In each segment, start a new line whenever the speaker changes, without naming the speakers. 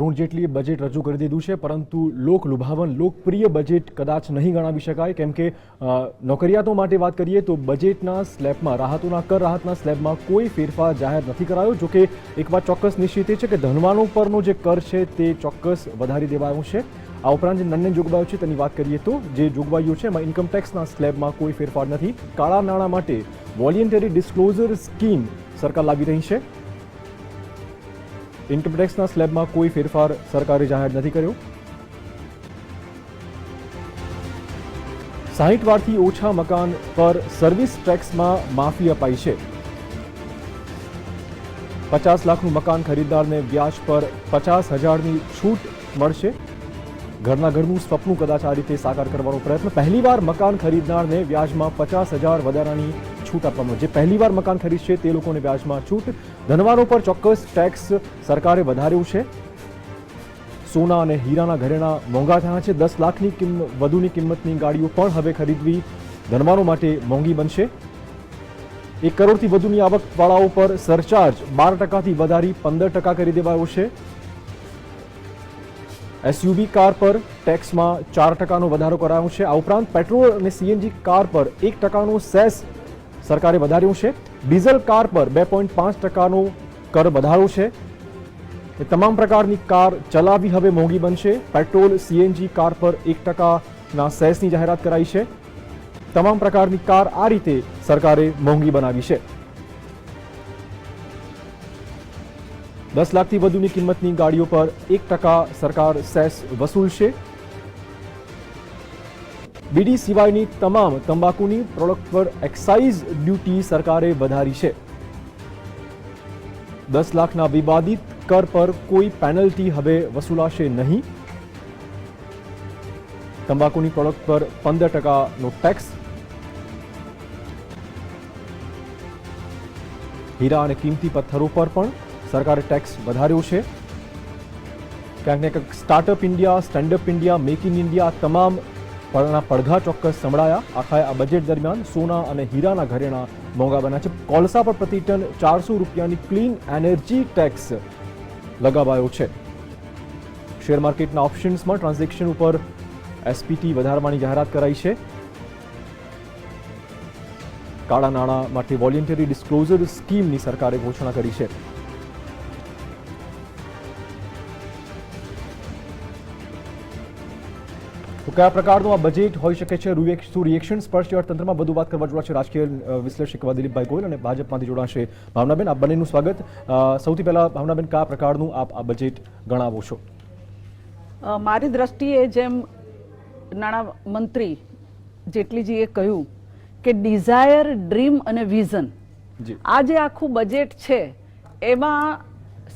અરુણ જેટલીએ બજેટ રજૂ કરી દીધું છે, પરંતુ લોકલુભાવન લોકપ્રિય બજેટ કદાચ નહીં ગણાવી શકાય, કેમ કે નોકરિયાતો માટે વાત કરીએ તો બજેટના સ્લેબમાં કર રાહતના સ્લેબમાં કોઈ ફેરફાર જાહેર નથી કરાયો. જોકે એક વાત ચોક્કસ નિશ્ચિત છે કે ધનવાનો પરનો જે કર છે તે ચોક્કસ વધારી દેવાયો છે. આ ઉપરાંત જે નાની જોગવાઈઓ છે તેની વાત કરીએ તો જે જોગવાઈઓ છે એમાં ઇન્કમટેક્સના સ્લેબમાં કોઈ ફેરફાર નથી. કાળા નાણાં માટે વોલિયન્ટરી ડિસ્ક્લોઝર સ્કીમ સરકાર લાવી રહી છે. ઇન્કમટેક્સના સ્લેબમાં કોઈ ફેરફાર સરકારે જાહેર નથી કર્યો. 60 વારથી ઓછા મકાન પર સર્વિસ ટેક્સમાં માફી અપાઈ છે. 50 લાખનું મકાન ખરીદદારને વ્યાજ પર 50,000ની છૂટ મળશે. ઘરનું સ્વપ્ન કદાચ આ રીતે સાકાર કરવાનો પ્રયત્ન. પહેલીવાર મકાન ખરીદનારને વ્યાજમાં 50,000 વધારાની છૂટ આપવામાં. જે પહેલીવાર મકાન ખરીદશે તે લોકોને વ્યાજમાં છૂટ. ધનવાનો પર ચોક્કસ ટેક્સ સરકારે વધાર્યો છે. સોના અને હીરાના ઘરેણાં મોંઘા થયા છે. 10 લાખની વધુની કિંમતની ગાડીઓ પણ હવે ખરીદવી ધનવાનો માટે મોંઘી બનશે. 1 કરોડથી વધુની આવકવાળાઓ પર સરચાર્જ 12%થી વધારી 15% કરી દેવાયો છે. એસયુવી કાર પર ટેક્સમાં 4%નો વધારો કરાયો છે. આ ઉપરાંત પેટ્રોલ અને સીએનજી કાર પર 1%નો સેસ સરકારે વધાર્યો છે. ડીઝલ કાર પર 2.5%નો કર વધારો છે. તમામ પ્રકારની કાર ચલાવવી હવે મોંઘી બનશે. પેટ્રોલ સીએનજી કાર પર 1%ના સેસની જાહેરાત કરાઈ છે. તમામ પ્રકારની કાર આ રીતે સરકારે મોંઘી બનાવી છે. 10 લાખથી વધુની કિંમતની ગાડીઓ પર 1% સરકાર સેસ વસૂલશે. બીડી સિવાયની તમામ તંબાકુની પ્રોડક્ટ પર એક્સાઇઝ ડ્યુટી સરકારે વધારી છે. 10 લાખના વિવાદિત કર પર કોઈ પેનલ્ટી હવે વસૂલાશે નહીં. તંબાકુની પ્રોડક્ટ પર 15%નો ટેક્સ. હીરા અને કિંમતી પથ્થરો પર પણ સરકારે ટેક્સ વધાર્યો છે. ક્યાંક ને ક્યાંક startup India, standup India, make in India તમામ પડઘા ચોક્કસ સંભળાયા. આખા આ બજેટ દરમિયાન સોના અને હીરાના ઘરેણાં મોંઘા બન્યા છે. કોલસા પર પ્રતિ ટન 400 રૂપિયાની ક્લીન એનર્જી ટેક્સ લગાવાયો છે. શેર માર્કેટના ઓપ્શન્સમાં ટ્રાન્ઝેક્શન ઉપર એસપીટી વધારવાની જાહેરાત કરાઈ છે. કાળા નાણાં માટે વોલિયન્ટરી ડિસ્ક્લોઝર સ્કીમની સરકારે ઘોષણા કરી છે. તો કયા પ્રકારનું આ બજેટ હોઈ શકે છે, શું રિએક્શન્સ પડશે અર્થતંત્રમાં, વધુ વાત કરવા જોડાશે રાજકીય વિશ્લેષક દિલીપભાઈ ગોયલ અને ભાજપમાંથી જોડાશે ભાવનાબેન. આપ બંનેનું સ્વાગત. સૌથી પહેલા ભાવનાબેન, કયા પ્રકારનું આપ આ બજેટ ગણાવો છો?
મારી દ્રષ્ટિએ જેમ નાણામંત્રી જેટલીજીએ કહ્યું કે ડિઝાયર, ડ્રીમ અને વિઝન, આ જે આખું બજેટ છે એમાં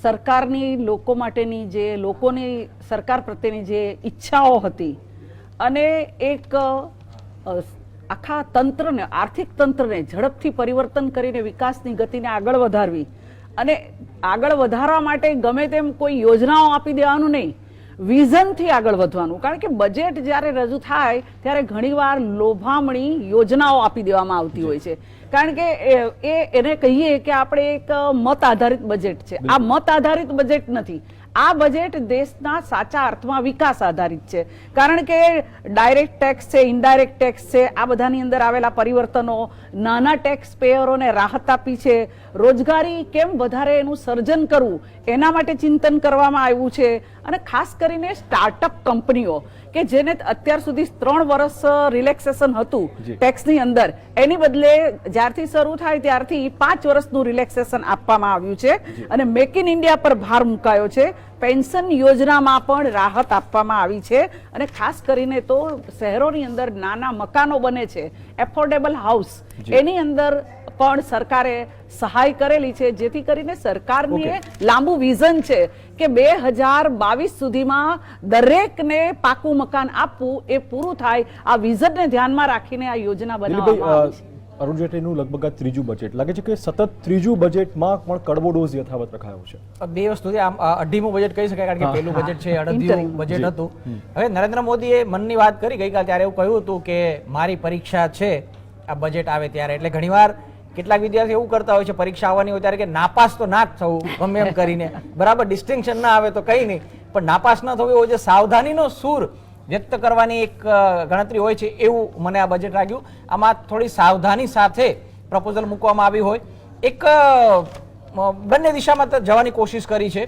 સરકારની લોકો માટેની જે લોકોની સરકાર પ્રત્યેની જે ઈચ્છાઓ હતી અને એક આખા તંત્રને, આર્થિક તંત્રને ઝડપથી પરિવર્તન કરીને વિકાસની ગતિને આગળ વધારવી અને આગળ વધારવા માટે ગમે તેમ કોઈ યોજનાઓ આપી દેવાનું નહીં, વિઝનથી આગળ વધવાનું. કારણ કે બજેટ જ્યારે રજૂ થાય ત્યારે ઘણીવાર લોભામણી યોજનાઓ આપી દેવામાં આવતી હોય છે. કારણ કે એને કહીએ કે આપણે એક મત આધારિત બજેટ છે. આ મત આધારિત બજેટ નથી. આ બજેટ દેશના સાચા અર્થમાં વિકાસ આધારિત છે. કારણ કે ડાયરેક્ટ ટેક્સ છે, ઇનડાયરેક્ટ ટેક્સ છે, આ બધાની અંદર આવેલા પરિવર્તનો, નાના ટેક્સ પેયરોને રાહત આપી છે, રોજગારી કેમ વધારે એનું સર્જન કરવું એના માટે ચિંતન કરવામાં આવ્યું છે. અને ખાસ કરીને સ્ટાર્ટઅપ કંપનીઓ કે જેને અત્યાર સુધી 3 વર્ષ રિલેક્સેશન હતું ટેક્સની અંદર, એની બદલે જ્યારથી શરૂ થાય ત્યારથી 5 વર્ષનું રિલેક્સેશન આપવામાં આવ્યું છે. અને મેક ઇન ઇન્ડિયા પર ભાર મુકાયો છે. પેન્શન યોજનામાં પણ રાહત આપવામાં આવી છે. અને ખાસ કરીને તો શહેરોની અંદર નાના મકાનો બને છે, એફોર્ડેબલ હાઉસ, એની અંદર પણ સરકારે સહાય કરેલી છે, જેથી કરીને સરકારને લાંબુ વિઝન છે કે 2022 સુધીમાં દરેકને પાકું મકાન આપવું, એ પૂરું થાય. આ વિઝનને ધ્યાનમાં રાખીને આ યોજના બનાવવામાં આવી છે.
અરુણ જેટલીનું લગભગ આ ત્રીજું બજેટ લાગે છે કે સતત ત્રીજું બજેટમાં પણ કડવો ડોઝ યથાવત રખાયો છે.
બે વસ્તુ આમ અઢીમું બજેટ કહી શકાય, કારણ કે પહેલું બજેટ છે અડધું બજેટ હતું. હવે નરેન્દ્ર મોદીએ મનની વાત કરી ગઈકાલ, ત્યારે એવું કહ્યું હતું કે મારી પરીક્ષા છે આ બજેટ આવે ત્યારે. એટલે ઘણીવાર કેટલાક વિદ્યાર્થીઓ એવું કરતા હોય છે પરીક્ષા આવવાની હોય ત્યારે કે નાપાસ તો ના જ થવું ગમે એમ કરીને, બરાબર ડિસ્ટિંક્શન ના આવે તો કંઈ નહીં, પણ નાપાસ ન થવું એવો જે સાવધાનીનો સૂર વ્યક્ત કરવાની એક ગણતરી હોય છે એવું મને આ બજેટ લાગ્યું. આમાં થોડી સાવધાની સાથે પ્રપોઝલ મૂકવામાં આવી હોય, એક બંને દિશામાં જવાની કોશિશ કરી છે.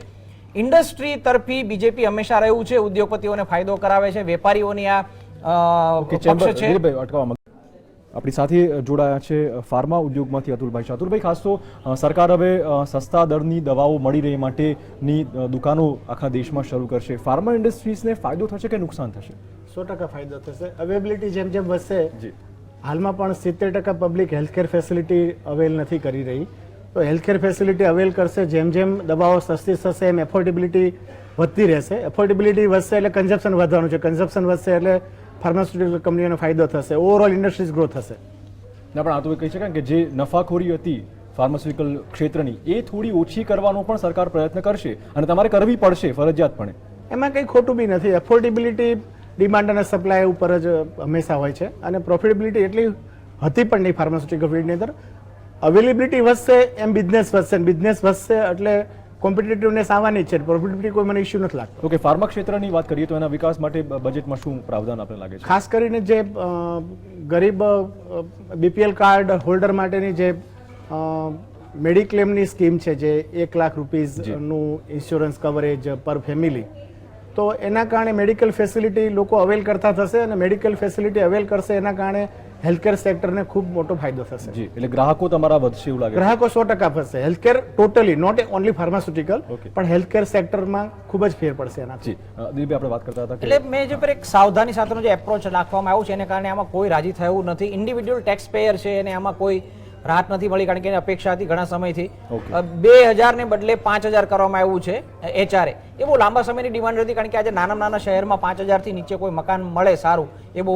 ઇન્ડસ્ટ્રી તરફી બીજેપી હંમેશા રહ્યું છે, ઉદ્યોગપતિઓને ફાયદો કરાવે છે, વેપારીઓની આ પક્ષ છે.
આપણી સાથે જોડાયા છે ફાર્મા ઉદ્યોગમાંથી અતુલભાઈ શાહ. અતુલભાઈ, ખાસ તો સરકાર હવે સસ્તા દરની દવાઓ મળી રહે માટેની દુકાનો આખા દેશમાં શરૂ કરશે. ફાર્મા ઇન્ડસ્ટ્રીઝને ફાયદો થશે કે નુકસાન થશે?
100% ફાયદો થશે. અવેબિલિટી જેમ જેમ વધશે, હાલમાં પણ 70% પબ્લિક હેલ્થકેર ફેસિલિટી અવેલ નથી કરી રહી, તો હેલ્થકેર ફેસિલિટી અવેલ કરશે. જેમ જેમ દવાઓ સસ્તી થશે એમ એફોર્ડેબિલિટી વધતી રહેશે. એફોર્ડેબિલિટી વધશે એટલે કન્ઝપ્શન વધવાનું છે, કન્ઝપ્શન વધશે એટલે ફાર્માસ્યુટિકલ કંપનીઓને ફાયદો થશે, ઓવરઓલ ઇન્ડસ્ટ્રીઝ ગ્રો થશે.
ના, પણ આ તો કહી શકાય કે જે નફાખોરી હતી ફાર્માસ્યુટિકલ ક્ષેત્રની એ થોડી ઓછી કરવાનો પણ સરકાર પ્રયત્ન કરશે અને તમારે કરવી પડશે ફરજિયાતપણે.
એમાં કંઈ ખોટું બી નથી. એફોર્ડેબિલિટી ડિમાન્ડ અને સપ્લાય ઉપર જ હંમેશા હોય છે અને પ્રોફિટેબિલિટી એટલી હતી પણ નહીં ફાર્માસ્યુટિકલ ફિલ્ડની અંદર. અવેલેબિલિટી વધશે એમ બિઝનેસ વધશે, બિઝનેસ વધશે એટલે કોમ્પિટિટિવનેસ આવવાની છે. પ્રોફિટેબિલિટી કોઈ મને ઇશ્યુ નથી લાગતો.
ઓકે, ફાર્મા ક્ષેત્રની વાત કરીએ તો એના વિકાસ માટે બજેટમાં શું પ્રાવધાન આપણે લાગે છે?
ખાસ કરીને જે ગરીબ બીપીએલ કાર્ડ હોલ્ડર માટેની જે મેડિક્લેમની સ્કીમ છે, જે 1 લાખ રૂપીઝનું ઇન્સ્યોરન્સ કવરેજ પર ફેમિલી, તો એના કારણે મેડિકલ ફેસિલિટી લોકો અવેલ કરતા થશે અને મેડિકલ ફેસિલિટી અવેલ કરશે એના કારણે હેલ્થકેર સેક્ટરને ખૂબ મોટો ફાયદો થશે.
જી, એટલે ગ્રાહકો તમારા વધશે એવું લાગે?
ગ્રાહકો 100% વધશે. Healthcare totally, not only pharmaceutical, પણ હેલ્થકેર સેક્ટરમાં ખૂબ જ ફેર પડશે એનાથી.
દિલીપભાઈ, આપણે વાત કરતા હતા
એટલે મેં જે પર એક સાવધાની સાથેનો જે એપ્રોચ રાખવામાં આવ્યો છે એને કારણે આમાં કોઈ રાજી થયું નથી. ઇન્ડિવિડ્યુઅલ ટેક્સ પેયર છે એને આમાં કોઈ રાહત નથી મળી, કારણ કે એની અપેક્ષા હતી ઘણા સમયથી 2000 ને બદલે 5000 કરવામાં આવ્યું છે HRA. એ બહુ લાંબા સમયની ડિમાન્ડ હતી, કારણ કે આજે નાના શહેરમાં 5000 થી નીચે કોઈ મકાન મળે સારું એ બહુ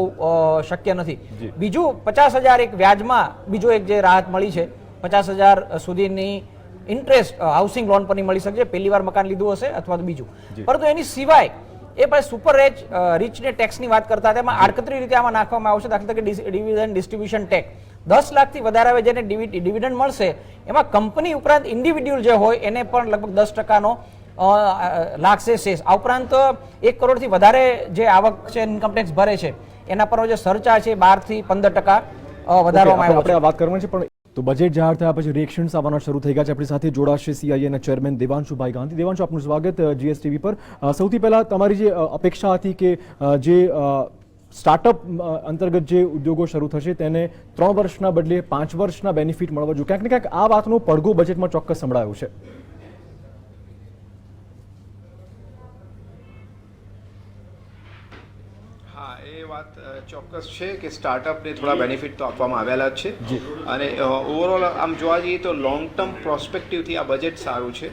શક્ય નથી. બીજું 50000 એક વ્યાજમાં બીજો એક જે રાહત મળી છે, 50000 સુધીની ઇન્ટરેસ્ટ હાઉસિંગ લોન પરની મળી શકશે પહેલી વાર મકાન લીધું હશે અથવા તો બીજું. પરંતુ એની સિવાય એ પણ સુપર રીચને ટેક્સની વાત કરતા હતા, એમાં આડકતરી રીતે આમાં નાખવામાં આવશે. દાખલા તરીકે ડિવિડન્ડ ડિસ્ટ્રીબ્યુશન ટેક્સ 10 લાખથી વધારે આવે જેને ડિવિડન્ડ મળશે, એમાં કંપની ઉપરાંત ઇન્ડિવિડ્યુઅલ જે હોય એને પણ લગભગ 10%નો લાગશે સેસ. આ ઉપરાંત 1 કરોડથી વધારે જે આવક છે ઇન્કમ ટેક્સ ભરે છે એના પર જે સરચાર્જ છે 12 થી 15% વધારવામાં આવ્યો છે.
આપણે વાત કરવાની છે, પણ તો બજેટ જાહેર થયા પછી રિએક્શન્સ આવવાના શરૂ થઈ ગયા છે. આપણી સાથે જોડાશે સીઆઈએના ચેરમેન દેવાંશુભાઈ ગાંધી. દેવાંશુ, આપનું સ્વાગત જીએસટીવી પર. સૌથી પહેલા તમારી જે અપેક્ષા હતી કે જે સ્ટાર્ટઅપ અંતર્ગત જે ઉદ્યોગો શરૂ થશે તેને 3 વર્ષના બદલે 5 વર્ષના બેનિફિટ મળવા જોઈએ, ક્યાંક ને ક્યાંક આ વાતનો પડઘો બજેટમાં ચોક્કસ સંભળાયો છે.
હા, એ વાત ચોક્કસ છે કે સ્ટાર્ટઅપને થોડા બેનિફિટ તો આપવામાં આવેલા જ છે અને ઓવરઓલ આમ જોવા જઈએ તો લોંગ ટર્મ પ્રોસ્પેક્ટિવથી આ બજેટ સારું છે.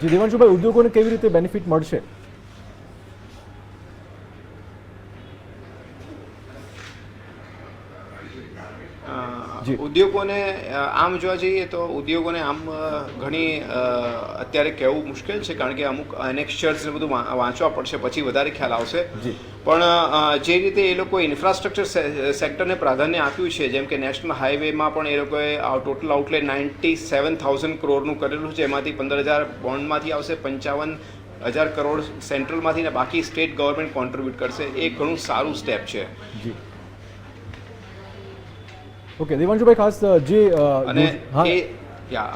જી દેવાંશુભાઈ, ઉદ્યોગોને કેવી રીતે બેનિફિટ મળશે?
ઉદ્યોગોને આમ જોવા જઈએ તો ઉદ્યોગોને આમ ઘણી અત્યારે કહેવું મુશ્કેલ છે, કારણ કે અમુક એનેક્સ્ચર્સ ને બધું વાંચવા પડશે પછી વધારે ખ્યાલ આવશે. પણ જે રીતે એ લોકોએ ઇન્ફ્રાસ્ટ્રક્ચર સેક્ટરને પ્રાધાન્ય આપ્યું છે, જેમ કે નેશનલ હાઈવેમાં પણ એ લોકોએ ટોટલ આઉટલે 97,000 કરોડનું કરેલું છે, એમાંથી 15,000 બોન્ડમાંથી આવશે, 55,000 કરોડ સેન્ટ્રલમાંથી ને બાકી સ્ટેટ ગવર્મેન્ટ કોન્ટ્રીબ્યુટ કરશે. એ ઘણું સારું સ્ટેપ છે.
ઓકે દેવાંશુભાઈ, ખાસ જે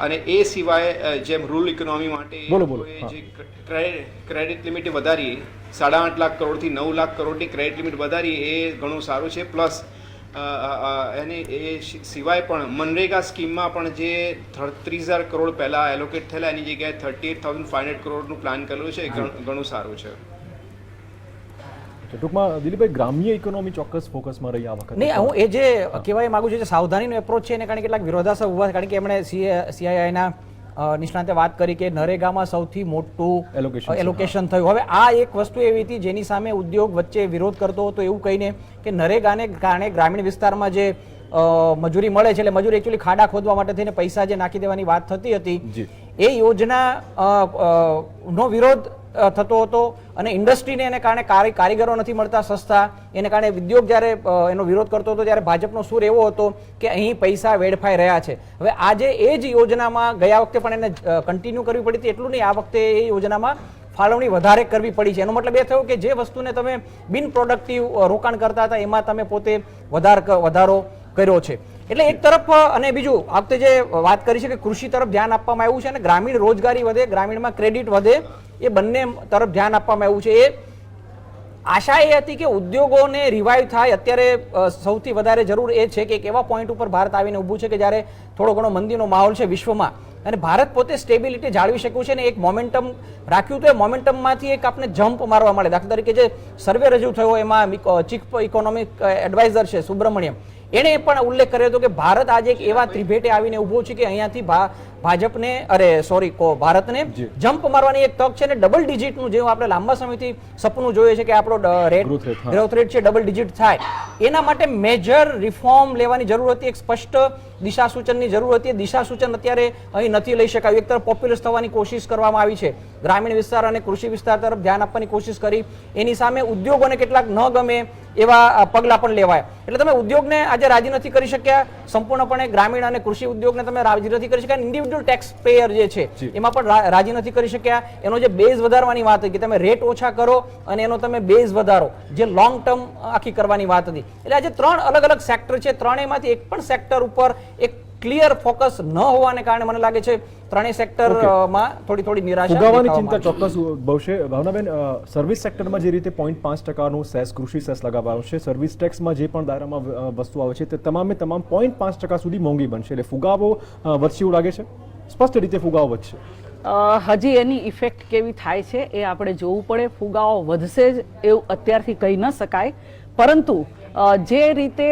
અને એ સિવાય જેમ રૂરલ ઇકોનોમી માટે જે ક્રેડિટ લિમિટ વધારી 8.5 લાખ કરોડથી 9 લાખ કરોડની ક્રેડિટ લિમિટ વધારી એ ઘણું સારું છે. પ્લસ એને એ સિવાય પણ મનરેગા સ્કીમમાં પણ જે 30,000 કરોડ પહેલાં એલોકેટ થયેલા એની જગ્યાએ 38,500 કરોડનું પ્લાન કરેલું છે, ઘણું સારું છે.
ટૂંકમાં દિલીપભાઈ, ગ્રામ્ય ઇકોનોમી ચોક્કસ ફોકસમાં રહી આ વખતે.
નહીં, હું એ જે કહેવાય માંગુ છું જે સાવધાનીનો એપ્રોચ છે એને કારણે કેટલાક વિરોધાભાસ ઉભા, કારણ કે એમણે સીઆઈઆઈના નિષ્ણાંતે વાત કરી કે નરેગામાં સૌથી મોટું એલોકેશન થયું. હવે આ એક વસ્તુ એવી હતી જેની સામે ઉદ્યોગ વચ્ચે વિરોધ કરતો હતો, એવું કહીને કે નરેગાને કારણે ગ્રામીણ વિસ્તારમાં જે મજૂરી મળે છે, એટલે મજૂરી એકચ્યુઅલી ખાડા ખોદવા માટે થઈને પૈસા જે નાખી દેવાની વાત થતી હતી, એ યોજના નો વિરોધ થતો હતો અને ઇન્ડસ્ટ્રીને એને કારણે કારીગરો નથી મળતા સસ્તા, એને કારણે ઉદ્યોગ જ્યારે એનો વિરોધ કરતો હતો ત્યારે ભાજપનો સૂર એવો હતો કે અહીં પૈસા વેડફાઈ રહ્યા છે. હવે આજે એ જ યોજનામાં ગયા વખતે પણ એને કન્ટિન્યુ કરવી પડી હતી, એટલું નહીં આ વખતે એ યોજનામાં ફાળવણી વધારે કરવી પડી છે. એનો મતલબ એ થયો કે જે વસ્તુને તમે બિન પ્રોડક્ટિવ રોકાણ કરતા હતા એમાં તમે પોતે વધારો કર્યો છે. એટલે એક તરફ અને બીજું આ વખતે જે વાત કરી છે કે કૃષિ તરફ ધ્યાન આપવામાં આવ્યું છે અને ગ્રામીણ રોજગારી વધે, ગ્રામીણમાં ક્રેડિટ વધે, એ બંને તરફ ધ્યાન આપવામાં આવ્યું છે. એ આશા એ હતી કે ઉદ્યોગોને રિવાઇવ થાય. અત્યારે સૌથી વધારે જરૂર એ છે કે એક એવા પોઈન્ટ ઉપર ભારત આવીને ઊભું છે કે જ્યારે થોડો ઘણો મંદીનો માહોલ છે વિશ્વમાં અને ભારત પોતે સ્ટેબિલિટી જાળવી શક્યું છે ને એક મોમેન્ટમ રાખ્યું તો એ મોમેન્ટમમાંથી એક આપણે જમ્પ મારવા મળે. દાખલા તરીકે જે સર્વે રજૂ થયો એમાં ચીફ ઇકોનોમિક એડવાઇઝર છે સુબ્રમણ્યમ, એણે પણ ઉલ્લેખ કર્યો હતો કે ભારત આજે એક એવા ત્રિભેટે આવીને ઉભો છે કે અહીંયાથી ભારતને જમ્પ મારવાની એક તક છે ને ડબલ ડિજિટનું જેવું આપણે લાંબા સમયથી સપનું જોઈએ છે કે આપણો ગ્રોથ રેટ છે ડબલ ડિજિટ થાય. એના માટે મેજર રિફોર્મ લેવાની જરૂર હતી, એક સ્પષ્ટ દિશા સૂચનની જરૂર હતી. દિશા સૂચન અત્યારે અહીં નથી લઈ શકાયું. એક તરફ પોપ્યુલસ થવાની કોશિશ કરવામાં આવી છે, ગ્રામીણ વિસ્તાર અને કૃષિ વિસ્તાર તરફ ધ્યાન આપવાની કોશિશ કરી, એની સામે ઉદ્યોગોને કેટલાક ન ગમે એવા પગલા પણ લેવાય. એટલે તમે ઉદ્યોગને આજે રાજી નથી કરી શક્યા, સંપૂર્ણપણે ગ્રામીણ અને કૃષિ ઉદ્યોગને તમે રાજી નથી કરી શક્યા. ઇન્ડિવિડ્યુઅલ ટેક્સ પેયર જે છે એમાં પણ રાજી નથી કરી શક્યા. એનો જે બેઝ વધારવાની વાત હતી કે તમે રેટ ઓછા કરો અને એનો તમે બેઝ વધારો, જે લોંગ ટર્મ આખી કરવાની વાત હતી. એટલે આજે 3 અલગ અલગ સેક્ટર છે, ત્રણેયમાંથી એક પણ સેક્ટર ઉપર એક ક્લિયર ફોકસ ન હોવાને કારણે મને લાગે છે ત્રણેય સેક્ટરમાં થોડી નિરાશા
ફુગાવાની ચિંતા ચોક્કસ ભવશે. ભાવનાબેન, સર્વિસ સેક્ટરમાં જે રીતે 0.5% સેસ, કૃષિ સેસ લગાવાયો છે, સર્વિસ ટેક્સમાં જે પણ દાયરામાં વસ્તુ આવે છે તે તમામ 0.5% સુધી મોંઘી બનશે, એટલે ફુગાવો વધશે એવું લાગે છે? સ્પષ્ટ રીતે ફુગાવો વધશે.
હજી એની ઇફેક્ટ કેવી થાય છે એ આપણે જોવું પડે. ફુગાવો વધશે જ એવું અત્યારથી કહી ન શકાય, પરંતુ જે રીતે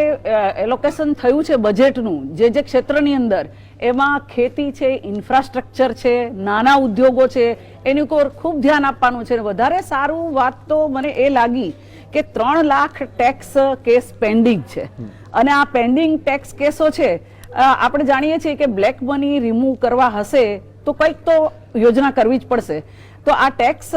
એલોકેશન થયું છે બજેટનું જે ક્ષેત્રની અંદર, એમાં ખેતી છે, ઇન્ફ્રાસ્ટ્રક્ચર છે, નાના ઉદ્યોગો છે, એની ઉપર ખૂબ ધ્યાન આપવાનું છે. વધારે સારું વાત તો મને એ લાગી કે 3 લાખ ટેક્સ કેસ પેન્ડિંગ છે અને આ પેન્ડિંગ ટેક્સ કેસો છે. આપણે જાણીએ છીએ કે બ્લેક મની રિમૂવ કરવા હશે તો કંઈક તો યોજના કરવી જ પડશે. તો આ ટેક્સ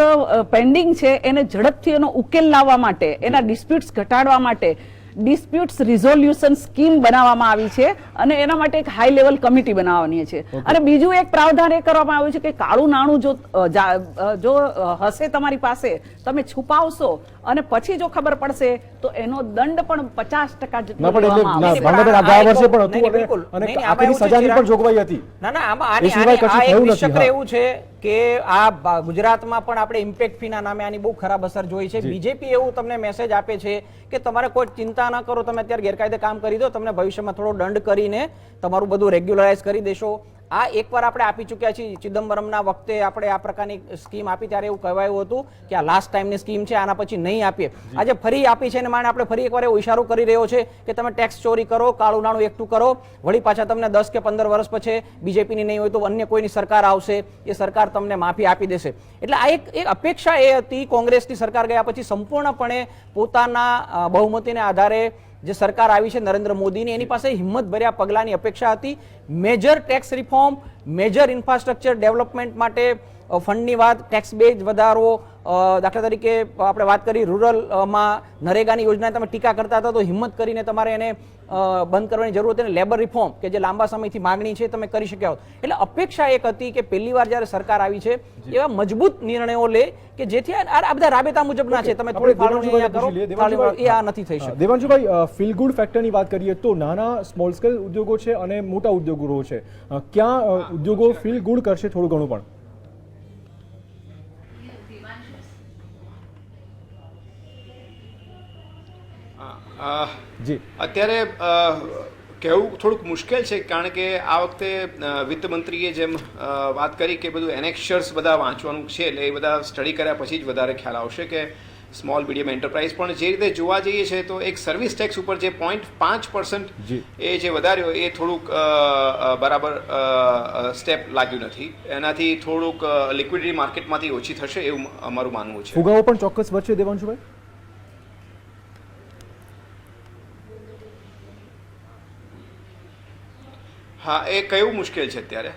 પેન્ડિંગ છે એને ઝડપથી એનો ઉકેલ લાવવા માટે, એના ડિસ્પ્યુટ્સ ઘટાડવા માટે ડિસ્પ્યુટ્સ રિઝોલ્યુશન સ્કીમ બનાવવામાં આવી છે અને એના માટે એક હાઈ લેવલ કમિટી બનાવવાની છે. અને બીજું એક પ્રાવધાન એ કરવામાં આવ્યું છે કે કાળું નાણું જો હશે તમારી પાસે, તમે છુપાવશો અને પછી જો ખબર પડશે તો એનો દંડ પણ 50% જેટલો લેવામાં
આવશે. એવું છે કે આ ગુજરાતમાં પણ આપણે ઇમ્પેક્ટ ફીના નામે આની બહુ ખરાબ અસર જોઈ છે. બીજેપી એવું તમને મેસેજ આપે છે કે તમારે કોઈ ચિંતા ન કરો, તમે અત્યારે ગેરકાયદે કામ કરી દો, તમને ભવિષ્યમાં થોડો દંડ કરીને તમારું બધું રેગ્યુલરાઇઝ કરી દેશો. આ એકવાર આપણે આપી ચૂક્યા છીએ. ચિદમ્બરમના વખતે આપણે આ પ્રકારની સ્કીમ આપી ત્યારે એવું કહેવાયું હતું કે આ લાસ્ટ ટાઈમની સ્કીમ છે, આના પછી નહીં આપીએ. આજે ફરી આપી છે અને માણે આપણે ફરી એકવાર એવો ઇશારો કરી રહ્યો છે કે તમે ટેક્સ ચોરી કરો, કાળું નાણું એકઠું કરો, વળી પાછા તમને 10 કે 15 વર્ષ પછી બીજેપીની નહીં હોય તો અન્ય કોઈની સરકાર આવશે, એ સરકાર તમને માફી આપી દેશે. એટલે આ એક અપેક્ષા એ હતી કોંગ્રેસની સરકાર ગયા પછી સંપૂર્ણપણે પોતાના બહુમતીને આધારે જે સરકાર આવી છે નરેન્દ્ર મોદીની, એની પાસે હિંમત ભર્યા પગલાની અપેક્ષા હતી. Major tax reform, major infrastructure development માટે ફંડની વાત, ટેક્સ બેઝ વધારવો, દાખલા તરીકે આપણે વાત કરી રૂરલમાં નરેગાની યોજના તમે ટીકા કરતા હતા તો હિંમત કરીને તમારે એને બંધ કરવાની જરૂર હતી. લેબર રિફોર્મ કે જે લાંબા સમયથી માગણી છે તમે કરી શક્યા હોત. એટલે અપેક્ષા એક હતી કે પહેલી વાર જ્યારે સરકાર આવી છે એવા મજબૂત નિર્ણયો લે કે જેથી આ બધા રાબેતા મુજબના છે, તમે થોડી ફાળવણી કરો, એ આ નથી થઈ શકે.
દેવાંશુભાઈ, ફીલ ગુડ ફેક્ટરની વાત કરીએ તો નાના સ્મોલ સ્કેલ ઉદ્યોગો છે અને મોટા ઉદ્યોગો છે, ક્યાં ઉદ્યોગો ફીલ ગુડ કરશે થોડું ઘણું પણ?
જી, અત્યારે કહેવું થોડુંક મુશ્કેલ છે કારણ કે આ વખતે વિત્ત મંત્રીએ જેમ વાત કરી કે બધું એનેક્શર્સ બધા વાંચવાનું છે, એટલે એ બધા સ્ટડી કર્યા પછી જ વધારે ખ્યાલ આવશે કે સ્મોલ મીડિયમ એન્ટરપ્રાઇઝ. પણ જે રીતે જોવા જઈએ છે તો એક સર્વિસ ટેક્સ ઉપર જે 0.5% એ જે વધાર્યો એ થોડુંક બરાબર સ્ટેપ લાગ્યું નથી. એનાથી થોડુંક લિક્વિડિટી માર્કેટમાંથી ઓછી થશે એવું અમારું માનવું છે.
ફુગાવો પણ ચોક્કસ વધશે દેવાંશુભાઈ?
હા, એ કયું મુશ્કેલ છે અત્યારે.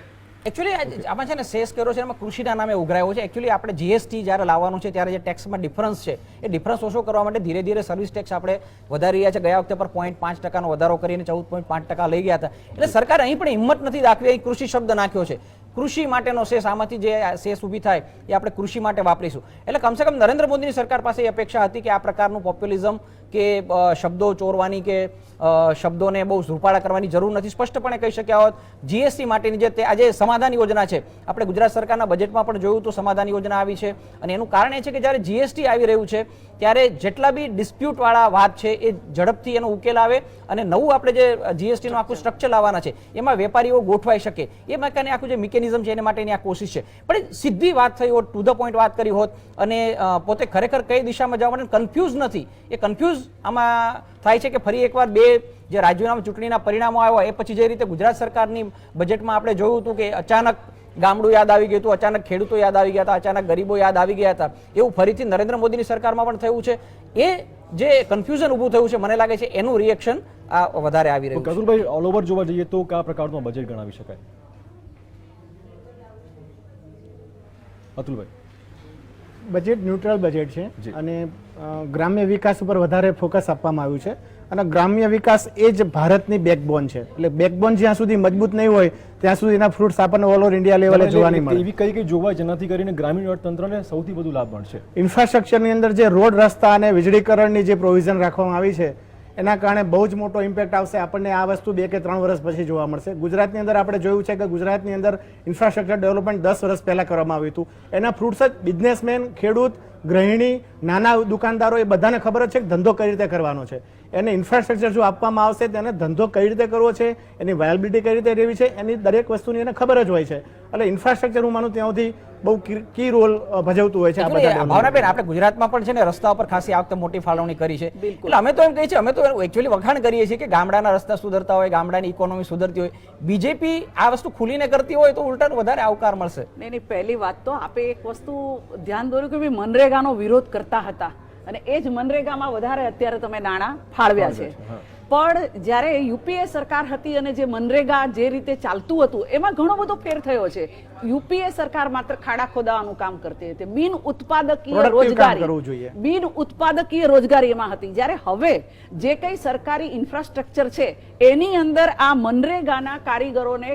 એકચ્યુઅલી આમાં છે ને સેસ કર્યો છે એમાં કૃષિના નામે ઉઘરાયો છે. એકચ્યુઅલી આપણે જીએસટી જ્યારે લાવવાનું છે ત્યારે જે ટેક્સમાં ડિફરન્સ છે એ ડિફરન્સ ઓછો કરવા માટે ધીરે ધીરે સર્વિસ ટેક્સ આપણે વધારી રહ્યા છે. ગયા વખતે પર 0.5% વધારો કરીને 14.5% લઈ ગયા હતા. એટલે સરકારે અહીં પણ હિંમત નથી દાખવી, અહીં કૃષિ શબ્દ નાખ્યો છે. કૃષિ માટેનો સેસ, આમાંથી જે સેસ ઊભી થાય એ આપણે કૃષિ માટે વાપરીશું. એટલે કમસે કમ નરેન્દ્ર મોદીની સરકાર પાસે એ અપેક્ષા હતી કે આ પ્રકારનું પોપ્યુલિઝમ કે શબ્દો ચોરવાની કે શબ્દોને બહુ ઝૂંપાળા કરવાની જરૂર નથી. સ્પષ્ટપણે કહી શક્યા હોત જીએસટી માટેની જે આજે સમાધાન યોજના છે, આપણે ગુજરાત સરકારના બજેટમાં પણ જોયું તો સમાધાન યોજના આવી છે. અને એનું કારણ એ છે કે જ્યારે જીએસટી આવી રહ્યું છે ત્યારે જેટલા બી ડિસ્પ્યુટ વાળા વાત છે એ ઝડપથી એનો ઉકેલ આવે અને નવું આપણે જે જીએસટીનું આખું સ્ટ્રક્ચર લાવવાના છે એમાં વેપારીઓ ગોઠવાઈ શકે એ માટેની આખું જે મિકેનિઝમ છે એને માટેની આ કોશિશ છે. પણ સીધી વાત થઈ હોત, ટુ ધ પોઈન્ટ વાત કરી હોત અને પોતે ખરેખર કઈ દિશામાં જવા માટે કન્ફ્યુઝ નથી, એ કન્ફ્યુઝ આમાં થાય છે કે ફરી એકવાર બે જે રાજ્યોના ચૂંટણીના પરિણામો આવ્યા એ પછી જે રીતે ગુજરાત સરકારની બજેટમાં આપણે જોયું હતું કે અચાનક ગામડું યાદ આવી ગયું હતું, અચાનક ખેડૂતો યાદ આવી ગયા હતા, અચાનક ગરીબો યાદ આવી ગયા હતા, એવું ફરીથી નરેન્દ્ર મોદીની સરકારમાં પણ થયું છે. એ જે કન્ફ્યુઝન ઊભું થયું છે મને લાગે છે એનું રિએક્શન આ વધારે આવી રહ્યું છે.
અતુલભાઈ, ઓલ ઓવર જોવા જઈએ તો કયા પ્રકારનું બજેટ ગણાવી શકાય? અતુલભાઈ,
બજેટ ન્યુટ્રલ બજેટ છે અને ગ્રામ્ય વિકાસ ઉપર વધારે ફોકસ આપવામાં આવ્યું છે. અને ગ્રામ્ય વિકાસ એ જ ભારતની બેકબોન છે. એટલે બેકબોન જ્યાં સુધી મજબૂત નહીં હોય ત્યાં સુધી એના ફ્રૂટ્સ આપણને ઓલ ઓવર ઇન્ડિયા લેવલે જોવા નહીં મળે.
એવી કઈ જોગવાઈ જેનાથી કરીને ગ્રામીણ અર્થતંત્રને સૌથી વધુ લાભ મળશે?
ઇન્ફ્રાસ્ટ્રક્ચરની અંદર જે રોડ, રસ્તા અને વીજળીકરણની જે પ્રોવિઝન રાખવામાં આવી છે એના કારણે બહુ જ મોટો ઇમ્પેક્ટ આવશે. આપણને આ વસ્તુ 2 કે 3 વર્ષ પછી જોવા મળશે. ગુજરાતની અંદર આપણે જોયું છે કે ગુજરાતની અંદર ઇન્ફ્રાસ્ટ્રક્ચર ડેવલપમેન્ટ 10 વર્ષ પહેલા કરવામાં આવ્યું હતું. એના ફ્રૂટ્સ જ બિઝનેસમેન, ખેડૂત, ગૃહિણી, નાના દુકાનદારો એ બધાને ખબર જ છે કે ધંધો કઈ રીતે કરવાનો છે. એને ઇન્ફ્રાસ્ટ્રક્ચર જો આપવામાં આવશે તેને ધંધો કઈ રીતે કરવો છે, એની વાયબિલિટી કઈ રીતે રહેવી છે, એની દરેક વસ્તુની એને ખબર જ હોય છે. એટલે ઇન્ફ્રાસ્ટ્રક્ચર હું માનું ત્યાં સુધી બહુ કી રોલ ભજવતું હોય છે. આ બધા
ભાવનાબેન, આપણે ગુજરાતમાં પણ છે ને રસ્તા ઉપર ખાસી આ વખતે મોટી ફાળવણી કરી છે. એટલે અમે તો એમ કહીએ છીએ, અમે તો એકચ્યુઅલી વખાણ કરીએ છીએ કે ગામડાના રસ્તા સુધરતા હોય, ગામડાની ઇકોનોમી સુધરતી હોય. બીજેપી આ વસ્તુ ખુલીને કરતી હોય તો ઉલટા વધારે આવકાર મળશે.
નહીં, પહેલી વાત તો આપે એક વસ્તુ ધ્યાન દોર્યું કે ભાઈ મનરેગાનો વિરોધ કરતા હતા અને એ જ મનરેગામાં વધારે અત્યારે તમે નાણાં ફાળવ્યા છે. પણ જ્યારે યુપીએ સરકાર હતી અને જે મનરેગા જે રીતે ચાલતું હતું એમાં ઘણો બધો ફેર થયો છે. યુપીએ સરકાર માત્ર ખાડા ખોદાવાનું કામ કરતી હતી, બિન ઉત્પાદકીય રોજગારી એમાં હતી. જ્યારે હવે જે કઈ સરકારી ઇન્ફ્રાસ્ટ્રક્ચર છે એની અંદર આ મનરેગાના કારીગરોને,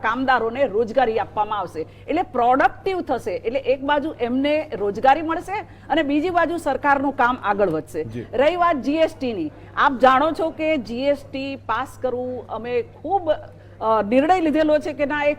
કામદારોને રોજગારી આપવામાં આવશે એટલે પ્રોડક્ટિવ થશે. એટલે એક બાજુ એમને રોજગારી મળશે અને બીજી બાજુ સરકારનું કામ આગળ વધશે. રહી વાત જીએસટીની, આપ જાણો છો કે જીએસટી પાસ કરવું અમે ખૂબ નિર્ણય લીધેલો છે કે ના એ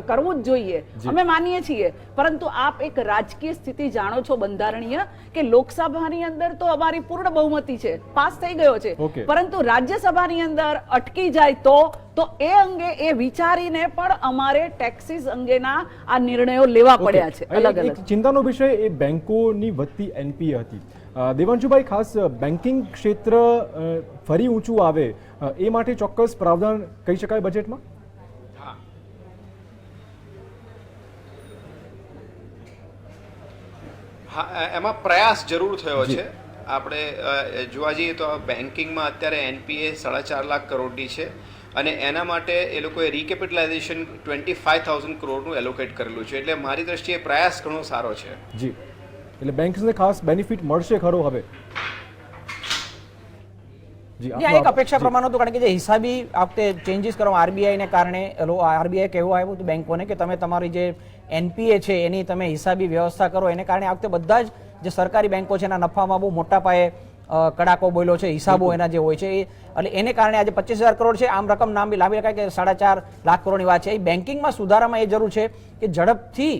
કરવું જ જોઈએ, અમે માનીએ છીએ. પરંતુ આપ એક રાજકીય સ્થિતિ જાણો છો બંધારણીય કે લોકસભાની અંદર તો અમારી પૂર્ણ બહુમતી છે, પાસ થઈ ગયો છે, પરંતુ રાજ્યસભાની અંદર અટકી જાય તો એ અંગે એ વિચારીને પણ અમારે ટેક્સીસ અંગેના આ નિર્ણયો લેવા પડ્યા છે. અલગ અલગ
ચિંતાનો વિષય એ બેંકોની વધતી એનપીએ હતી. દેવાંશુભાઈ, ખાસ બેન્કિંગ ક્ષેત્ર ફરી ઊંચું આવે એ માટે ચોક્કસ પ્રાવધાન કહી શકાય બજેટમાં?
હા, એમાં પ્રયાસ જરૂર થયો છે. આપણે જોવા જઈએ તો બેન્કિંગમાં અત્યારે એનપીએ 4.5 લાખ કરોડની છે અને એના માટે એ લોકોએ રીકેપિટલાઇઝેશન 25,000 કરોડનું એલોકેટ કરેલું છે. એટલે મારી દ્રષ્ટિએ પ્રયાસ ઘણો સારો છે.
જી, એટલે બેંક્સને ખાસ બેનિફિટ મળશે ખરો હવે?
એક અપેક્ષા પ્રમાણે હતું, કારણ કે જે હિસાબી આ વખતે ચેન્જીસ કરવામાં આરબીઆઈને કારણે આરબીઆઈ કહેવું આવ્યું હતું બેંકોને કે તમે તમારી જે એનપીએ છે એની તમે હિસાબી વ્યવસ્થા કરો. એને કારણે આ વખતે બધા જ જે સરકારી બેંકો છે એના નફામાં બહુ મોટા પાયે કડાકો બોલ્યો છે, હિસાબો એના જે હોય છે એટલે એને કારણે આજે 25,000 કરોડ છે. આમ રકમ લાંબી રખાય કે 4.5 લાખ કરોડની વાત છે. એ બેન્કિંગમાં સુધારામાં એ જરૂર છે કે ઝડપથી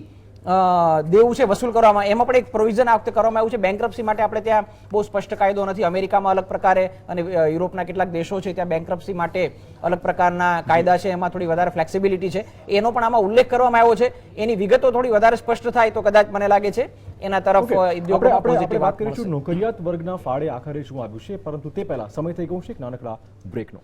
દેવું છે વસૂલ કરવામાં. એમાં પણ એક પ્રોવિઝન આ વખતે કરવામાં આવ્યું છે. બેન્કરપ્સી માટે આપણે ત્યાં બહુ સ્પષ્ટ કાયદો નથી. અમેરિકામાં અલગ પ્રકારે અને યુરોપના કેટલાક દેશો છે ત્યાં બેન્કરપ્સી માટે અલગ પ્રકારના કાયદા છે, એમાં થોડી વધારે ફ્લેક્સિબિલિટી છે. એનો પણ આમાં ઉલ્લેખ કરવામાં આવ્યો છે. એની વિગતો થોડી વધારે સ્પષ્ટ થાય તો કદાચ મને લાગે છે એના તરફ
આપણે વાત કરીશું નોકરિયાત વર્ગના ફાળે આખરે શું આવ્યું છે. પરંતુ તે પહેલા સમય થઈ ગયો છે એક નાનકડા બ્રેકનો.